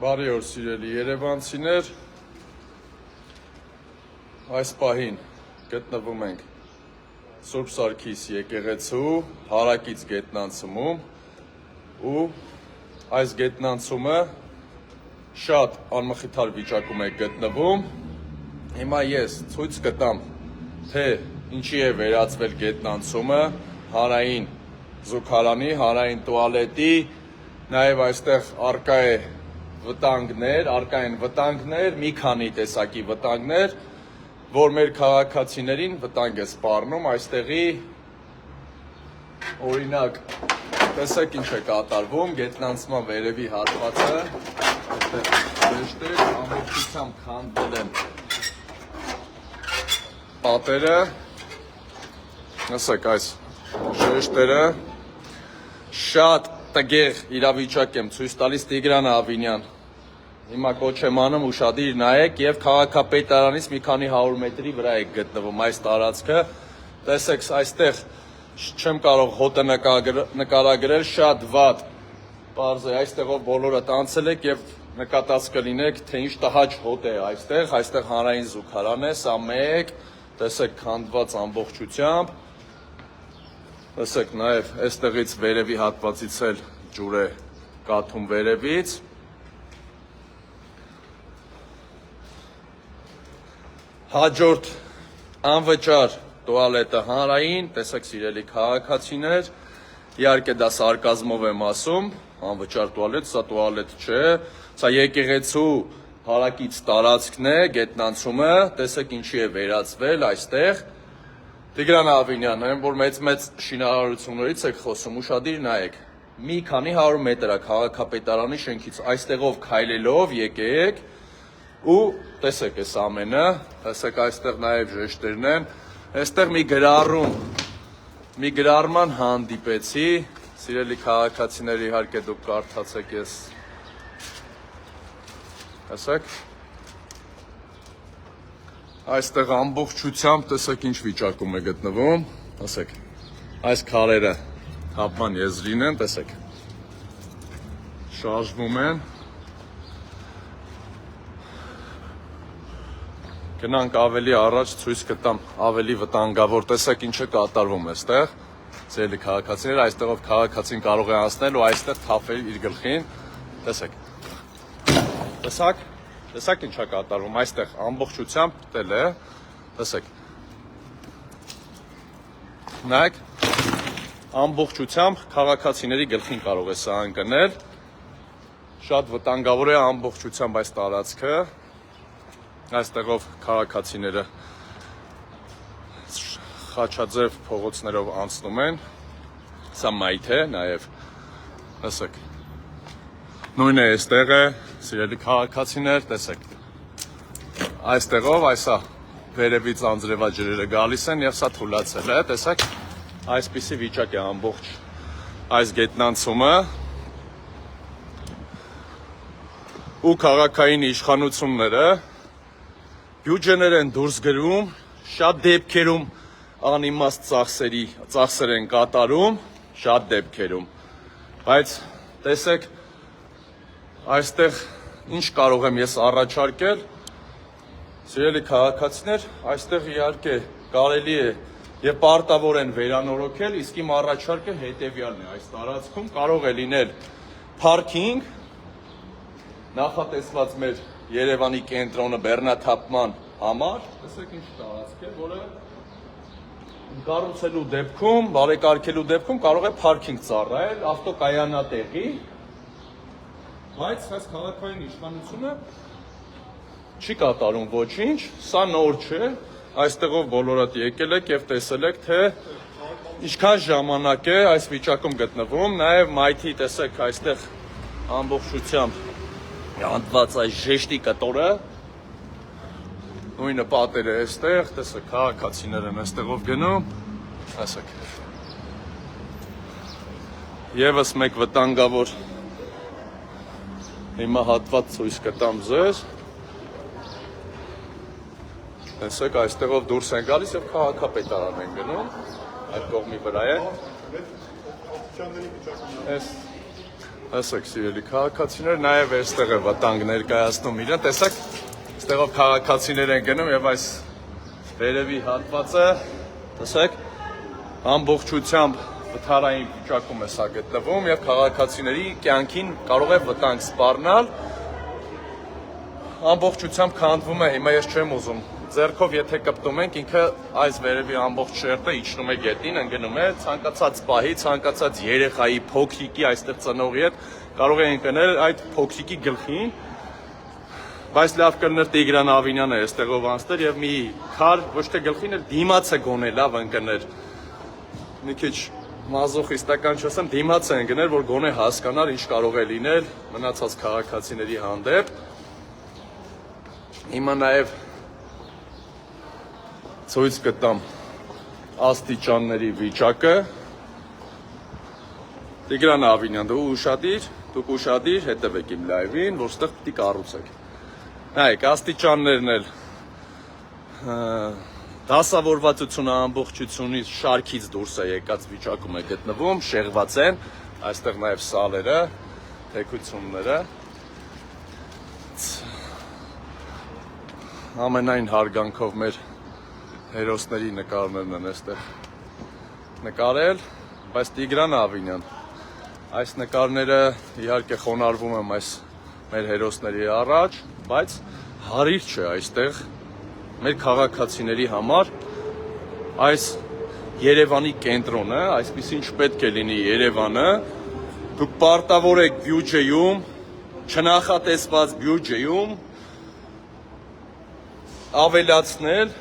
Բարի օր սիրելի երևանցիներ, այս պահին գտնվում ենք Սուրբ Սարգիս եկեղեցու հարակից գետնանցումում ու այս գետնանցումը շատ անմխիթար վիճակում է գտնվում։ Հիմա ես ցույց կտամ, թե ինչի է վերածվել գետնանցումը, հարային զուգարանի, հարային տուալետի, նաև այստեղ արկա են վտանգներ, մի քանի տեսակի վտանգներ, որ մեր քաղաքացիներին վտանգ է սպառնում, այստեղի օրինակ, տեսեք ինչ է կատարվում, գետնանցման վերևի հատվածը, այստեղ շեշտեր, ամբողջությամբ քանդվել են պատերը, ասեք այս շեշտերը, շատ տգեղ իրավիճակ եմ ցույց տալիս Տիգրան Ավինյան, հիմա կոչ եմ անում ուշադիր նայեք եւ քաղաքապետարանից մի քանի 100 մետրի վրա է գտնվում այս տարածքը, տեսեք այստեղ չեմ կարող հոտը նկարագրել, շատ վատ, պարզ է, այստեղով բոլորը տանցել եք եւ նկատած կլինեք, թե ինչ տհաճ հոտ է այստեղ հանրային զուգարան է, սա մեկ, տեսեք քանդված ամբողջությամբ, տեսեք նաև այստեղից վերևի հատվածից էլ ջուր է կաթում վերևից, հաջորդ անվճար տուալետը հանրային, տեսեք սիրելի քաղաքացիներ, իհարկե դա սարկազմով եմ ասում, անվճար տուալետ, սա տուալետ չէ, սա եկեղեցու հարակից տարածքն է, գետնանցումը, տեսեք ինչի է վերածվել այստեղ, Տիգրան Ավինյան, որ մեծ շինարարություններից եք խոսում, ուշադիր նայեք, մի քանի 100 մետր է քաղաքապետարանի շենքից, այստեղով քայլելով եկեք ու տեսեք այս ամենը, տեսեք այստեղ նաև ժեշտերն են, այստեղ մի գրառման հանդիպեցի, սիրելի քաղաքացիներ իհարկե դուք կարդացեք ես, տեսեք, այստեղ ամբողջությամբ տեսեք ինչ վիճակում է գտնվում, տեսեք, այս քարերը թափման եզրին են, տեսեք, շարժվում են, գնանք ավելի առաջ ցույց կտամ ավելի վտանգավոր, տեսեք ինչ է կատարվում այստեղ, սիրելի քաղաքացիներ, այստեղով քաղաքացին կարող է անցնել ու այստեղ թափել իր գլխին, տեսեք, տեսակ ինչ է կատարվում, այստեղ ամբողջությամբ տել է, տեսեք, նայեք, ամբողջությամբ քաղաքացիների գլխին կարող է սա ընկնել, շատ վտանգավոր է ամբողջությամբ այս տարածքը, այստեղով քաղաքացիները խաչաձև փողոցներով անցնում են, սա մայթ է նաև, տեսեք, նույնը այստեղ է, սիրելի քաղաքացիներ, տեսեք, այստեղով այսա վերևից անձրևաջրերը գալիս են և սա թուլացել է, տեսեք, այսպիսի վիճակ է ամբողջ այս գետնանցումը ու քաղաքային իշխանությունները բյուջեներ են դուրս գրում, շատ դեպքերում անիմաստ ծախսեր են կատարում, շատ դեպքերում, բայց տեսեք, այստեղ ինչ կարող եմ ես առաջարկել, սիրելի քաղաքացիներ, այստեղ իհարկե կարելի է և պարտավոր են վերանորոգել, իսկ իմ առաջարկը հետևյալն է, այս տարածքում կարող է լինել փարքինգ, նախատեսված մեր Երևանի կենտրոնը բեռնաթափման համար, տեսեք ինչ տարածք է, որը կառուցելու դեպքում, բարեկարգելու դեպքում կարող է փարքինգ ծառայել, ավտոկայանատեղի, բայց այս քաղաքային իշխանությունը չի կատարում ոչինչ, սա նոր չէ, այստեղով բոլորդ եկել եք և տեսել եք, թե ինչքան ժամանակ է այս վիճակում գտնվում, նաև մայթի տեսեք այստեղ ամբողջությամբ հանդված այս ժեշտի կտորը, նույնը պատերը այստեղ, տեսեք քաղաքացիներ են այստեղով գնում, տեսեք, ևս մեկ վտանգավոր հիմա հատված ցույց կտամ ձեզ, տեսեք այստեղով դուրս են գալիս և քաղաքապետարան են գնում, այդ կողմի վրա է, Տեսեք, սիրելի քաղաքացիներ, նաև այստեղ է վտանգ ներկայացնում իրեն, տեսեք, այստեղով քաղաքացիներ են գնում եւ այս վերևի հատվածը, տեսեք, ամբողջությամբ վթարային վիճակում է սա գտնվում եւ քաղաքացիների կյանքին կարող է վտանգ սպառնալ, ամբողջությամբ քանդվում է, հիմա ես չեմ ուզում, ձեռքով եթե կպտում ենք, ինքը այս վերևի ամբողջ շերտը իջնում է գետին, ընկնում է, ցանկացած պահի, ցանկացած երեխայի, փոքրիկի, այստեղ ծնողի հետ կարող է ընկնել այդ փոքրիկի գլխին, բայց լավ կլներ Տիգրան Ավինյանը այստեղով անցներ եւ մի քար ոչ թե գլխին, այլ դիմացը գոնե լավ ընկներ, մի քիչ մազոխիստական չասեմ, դիմաց է ընկներ, որ գոնե հասկանար ինչ կարող է լինել մնացած քաղաքացիների հանդեպ։ Հիմա նաև ցույց կտամ աստիճանների վիճակը։ Տիգրան Ավինյան, դուք ուշադիր հետևեք իմ լայվին, որ ստեղ պիտի կառուցեք։ Նայեք, աստիճաններն էլ դասավորվածությունը ամբողջությունից շարքից դուրս է եկած վիճակում է գտնվում, շեղված են, այստեղ նաև սալերը, թեքությունները։ Ամենայն հարգանքով մեր հերոսների նկարներն են այստեղ նկարել, բայց Տիգրան Ավինյան, այս նկարները իհարկե խոնարհվում եմ այս մեր հերոսների առաջ, բայց հարիր չէ այստեղ մեր քաղաքացիների համար այս Երևանի կենտրոնը, այսպեսին չպետք է լինի Երևանը, դուք պարտավոր եք բյուջեում, չնախատեսված բյուջեում ավելացնել,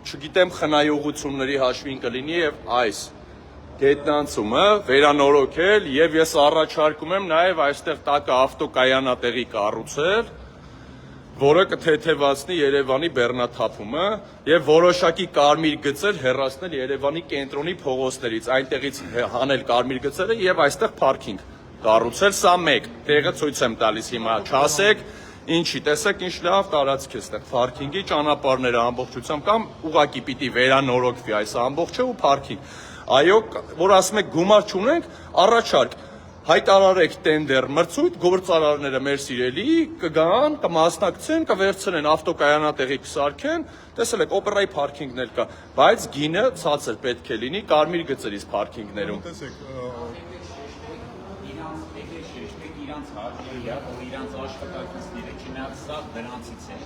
չգիտեմ խնայողությունների հաշվին կլինի եւ այս գետնանցումը վերանորոգել եւ ես առաջարկում եմ նաեւ այստեղ տակը ավտոկայանատեղի կառուցել, որը կթեթևացնի Երևանի բեռնաթափումը եւ որոշակի կարմիր գծեր հեռացնել Երևանի կենտրոնի փողոցներից, այնտեղից հանել կարմիր գծերը եւ այստեղ պարքինգ կառուցել, սա մեկ, տեղը ցույց եմ տալիս հիմա, չասեք, ինչի, տեսեք ինչ լավ տարածք է այստեղ պարքինգի, ճանապարհները ամբողջությամբ կամ ուղակի պիտի վերանորոգվի այս ամբողջը ու պարքինգ։ Այո, որ ասում եք գումար չունենք, առաջարկ հայտարարեք տենդեր մրցույթ, գործարարները մեր սիրելի կգան, կմասնակցեն, կվերցնեն ավտոկայանատեղի կսարքեն, տեսել եք օպերայի պարքինգն էլ կա, բայց գինը ցածր պետք է լինի կարմիր գծերից պարքինգներում։ Իրանց հարկերիա, որ իրանց աշխատակիցները չնայած սա դրանցից են,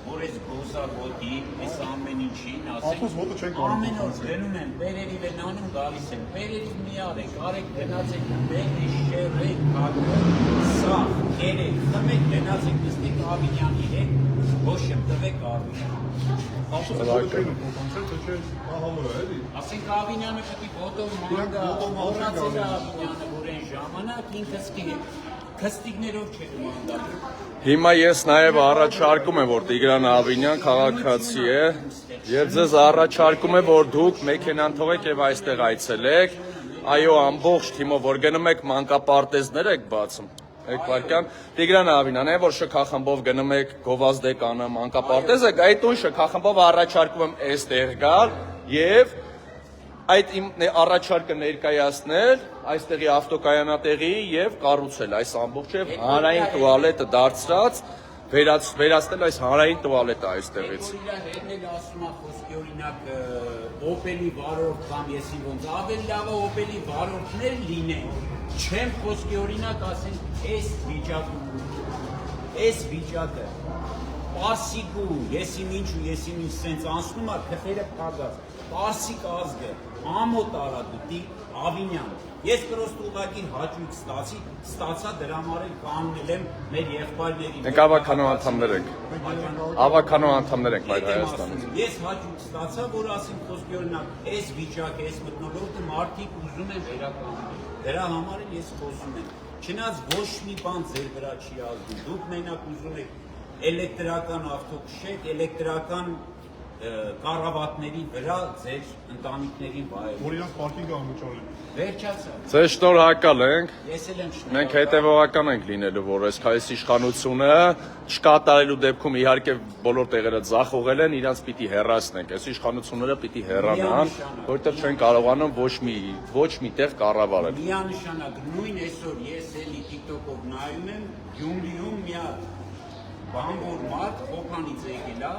որ այս գոզագոտի, այս ամեն ինչին, ասենք, ամեն օր գնում են, բերերիվ են անում գալիս են, բերերիվ մի արեք, գնացեք, բերի, շերեք, հակը, սաղ, կերեք, խմեք, գնացեք, նստեք Ավինյանի հետ, ոչ եմ, տվեք Ավինյան։ Ասենք Ավինյանը պտի ոտով մանդա, որացել է Ավինյանը, որ են ժամանակ ինքս քստիկներով չէր մանդալու։ Հիմա ես նաև առաջարկում եմ, որ Տիգրան Ավինյան քաղաքացի է եւ ձեզ առաջարկում եմ, որ դուք մեքենան թողեք եւ այստեղ այցելեք։ Այո, ամբողջ թիմով որ գնում եք մանկապարտեզներ եք բացում։ Եք վարքյան Տիգրան Ավինյան է, որ շքախմբով գնում եք գովազդեկանը մանկապարտեզը, այդ տուն շքախմբով առաջարկում եմ այստեղ գալ եւ այդ իմ առաջարկը ներկայացնել այստեղի ավտոկայանատեղի եւ կառուցել այս ամբողջը հանրային տուալետը դարձրած վերացնել այս հանրային տուալետը այստեղից։ Իրա հետն էլ ասում է խոսքի օրինակ օպելի վարորդ կամ եսի ոնց ավելի լավ է օպելի վարորդներ լինեն։ Չեմ խոսքի օրինակ ասենք այս վիճակը պասիկու եսիմ ինչ սենց անցնում է քթերը փակած պասիկ ազգը ամոթ արադուտի Ավինյան ես պրոստը ուղղակի հաճույք ստացա դրա համար էլ կանոնել եմ մեր եղբայրներին Մենք ավականո անդամներ ենք Մայր Հայաստանից Ես հաճույք ստացա որ ասենք խոսքի օրինակ այս վիճակը այս մթնոլորտը մարդիկ ուզում են վերականգնել դրա համար էլ ես խոսում եմ չնայած ոչ մի բան ձեր վրա չի ազդում դուք մենակ ուզում եք էլեկտրական ավտոքշեք էլեկտրական կառավատների վրա ձեր ընտանիքներին վայել։ Որ իրանց պարկինգը անվճարել։ Վերջացա։ Ձեզ շնորհակալ ենք։ Ես էլ եմ շնորհակալ։ Մենք հետևողական ենք լինելու, որ այս իշխանությունը չկատարելու դեպքում իհարկե բոլոր տեղերը ձախողել են, իրանց պիտի հեռացնենք։ Այս իշխանությունները պիտի հեռանան, որտեղ չեն կարողանում ոչ մի տեղ կառավարել։ Միանշանակ նույն այսօր ես էլի TikTok-ով նայում եմ, Գյումրիում մի բանվոր մարդ Խոփանից եկել է,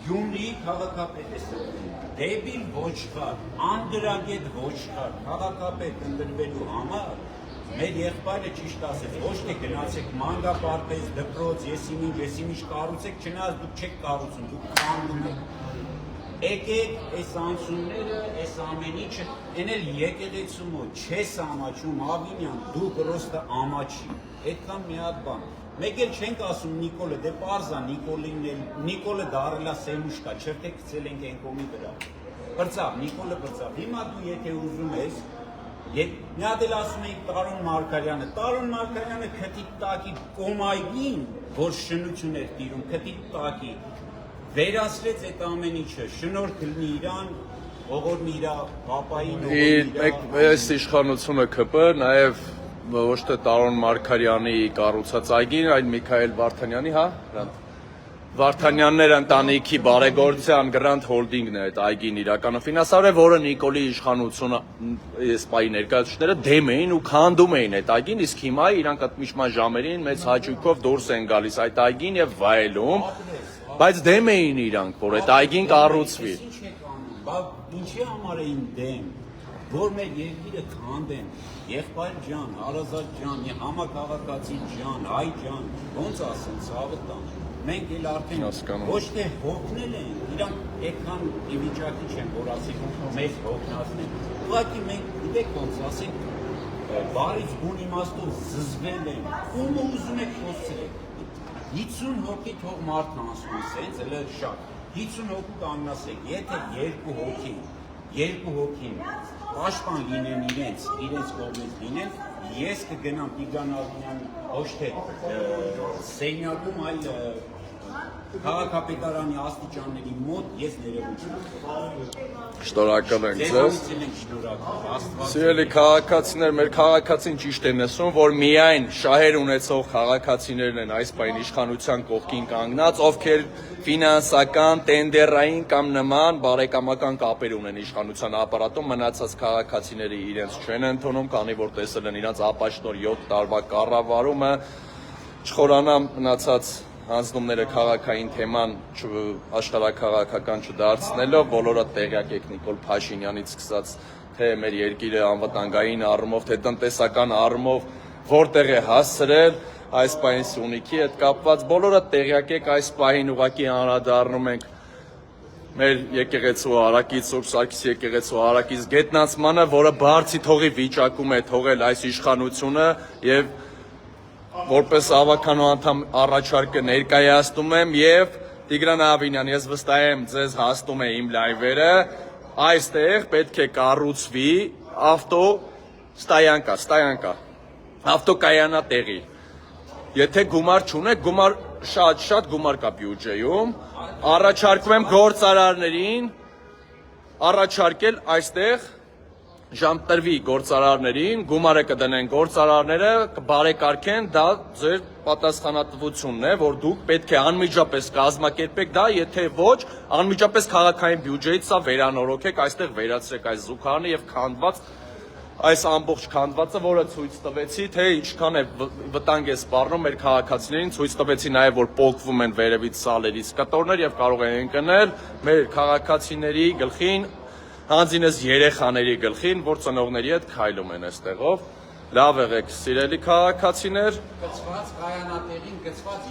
Գյումրիի քաղաքապետ է սրտում, դեբիլ ոչխար, անդրագետ ոչխար, քաղաքապետ ընտրվելու համար մեր եղբայրը ճիշտ ասեց, ոչ թե գնացեք մանգապարտեզ, դպրոց, եսիմինչ կառուցեք, չնայած դուք չեք կառուցում, դուք կանգնում եք։ Եկեք այս անցումները, այս ամեն ինչը, այն էլ եկեղեցու մոտ չես ամաչում, Ավինյան, դու պրոստը ամաչի, այդքան մի հատ բան։ Մեկ էլ չենք ասում Նիկոլը, դե պարզա Նիկոլը դարելա սեմուշկա, չրտեք գցել ենք այն կողմի վրա։ Պրծավ, Նիկոլը պրծավ, հիմա դու եթե ուզում ես, մի հատ էլ ասում էիք Տարոն Մարգարյանը քթի տակի կոմայգին, որ շնություն էր տիրում, քթի տակի, վերացրեց այդ ամեն ինչը, շնորհք լինի իրան, ողորմի իրա պապային, Այս իշխանությունը ԿՊ նաև ոչ թե Տարոն Մարգարյանի կառուցած այգին, այլ Միքայել Վարդանյանի, հա, Վարդանյաններ ընտանիքի բարեգործության Grand Holding-ն է այդ այգին իրականում ֆինանսավորել, որը Նիկոլի իշխանությունը սպայի ներկայացուցիչները դեմ էին ու քանդում էին այդ այգին, իսկ հիմա իրանք միշման ժամերին մեծ հաճույքով դուրս են գալիս այդ այգին եւ վայելում, բայց դեմ էին իրանք, որ այդ այգին կառուցվի։ Ինչի համար էին դեմ, որ մեր երկիրը քանդեն, եղբայր ջան, հարազատ ջան, համակարգացի ջան, հայ ջան, ոնց ասեն, ցավը տան։ Մենք էլ արդեն ոչ թե հոգնել են, իրանք այդքան իվիճակի չեն, որ ասենք մեզ հոգնածնեն։ Ուղղակի մենք գիտեք ոնց ասենք, բարից բուն իմաստով զզվել են, ում ուզում եք խոսել։ 50 հոգի թող մարդն անցնում, սենց էլ շատ։ 50 հոգու կանգնասեք, եթե երկու հոգին պաշտպան լինեն իրենց կողմից լինեն, ես կգնամ Տիգրան Ալինյանի ոչ թե սենյակում, այլ քաղաքապետարանի աստիճանների մոտ ես ներողություն։ Շնորհակալ ենք ձեզ։ Սիրելի քաղաքացիներ, մեր քաղաքացին ճիշտ է ասում, որ միայն շահեր ունեցող քաղաքացիներն են այս պայն իշխանության կողքին կանգնած, ովքեր ֆինանսական, տենդերային կամ նման բարեկամական կապեր ունեն իշխանության ապարատում, մնացած քաղաքացիները իրենց չեն ընդունում, քանի որ տեսել են իրենց ապաշնոր 7 տարվա կառավարումը, չխորանամ մնացած հանձնումները քաղաքային թեման աշխարհաքաղաքական չդարձնելով, բոլորը տեղյակ եք Նիկոլ Փաշինյանից սկսած, թե մեր երկիրը անվտանգային առումով, թե տնտեսական առումով որտեղ է հասցրել, այս պահին Սյունիքի հետ կապված, բոլորը տեղյակ եք, այս պահին ուղղակի անդրադառնում ենք մեր եկեղեցու Արաքից, Սուրբ Սարգիս եկեղեցու Արաքից գետնանցմանը, որը բարձի թողի վիճակում է թողել այս իշխանությունը եւ որպես ավականու անդամ առաջարկը ներկայացնում եմ եւ Տիգրան Ավինյան, ես վստահ եմ ձեզ հասնում է իմ լայվերը, այստեղ պետք է կառուցվի ավտոկայանատեղի։ Եթե գումար չունեք, շատ գումար կա բյուջեում, առաջարկում եմ գործարարներին առաջարկել այստեղ ժամտրվի գործարարներին, գումարը կդնեն գործարարները, կբարեկարգեն, դա ձեր պատասխանատվությունն է, որ դուք պետք է անմիջապես կազմակերպեք դա, եթե ոչ, անմիջապես քաղաքային բյուջեից սա վերանորոգեք, այստեղ վերացրեք այս զուգարանը եւ քանդված այս ամբողջ քանդվածը, որը ցույց տվեցի, թե ինչքան է վտանգ է սպառնում մեր քաղաքացիներին, ցույց տվեցի նաեւ, որ պոկվում են վերևից սալերից կտորներ եւ կարող են ընկնել մեր քաղաքացիների գլխին, հանձինս երեխաների գլխին, որ ծնողների հետ քայլում են այստեղով։ Լավ եղեք, սիրելի քաղաքացիներ։ Գծված կայանատեղին, գծված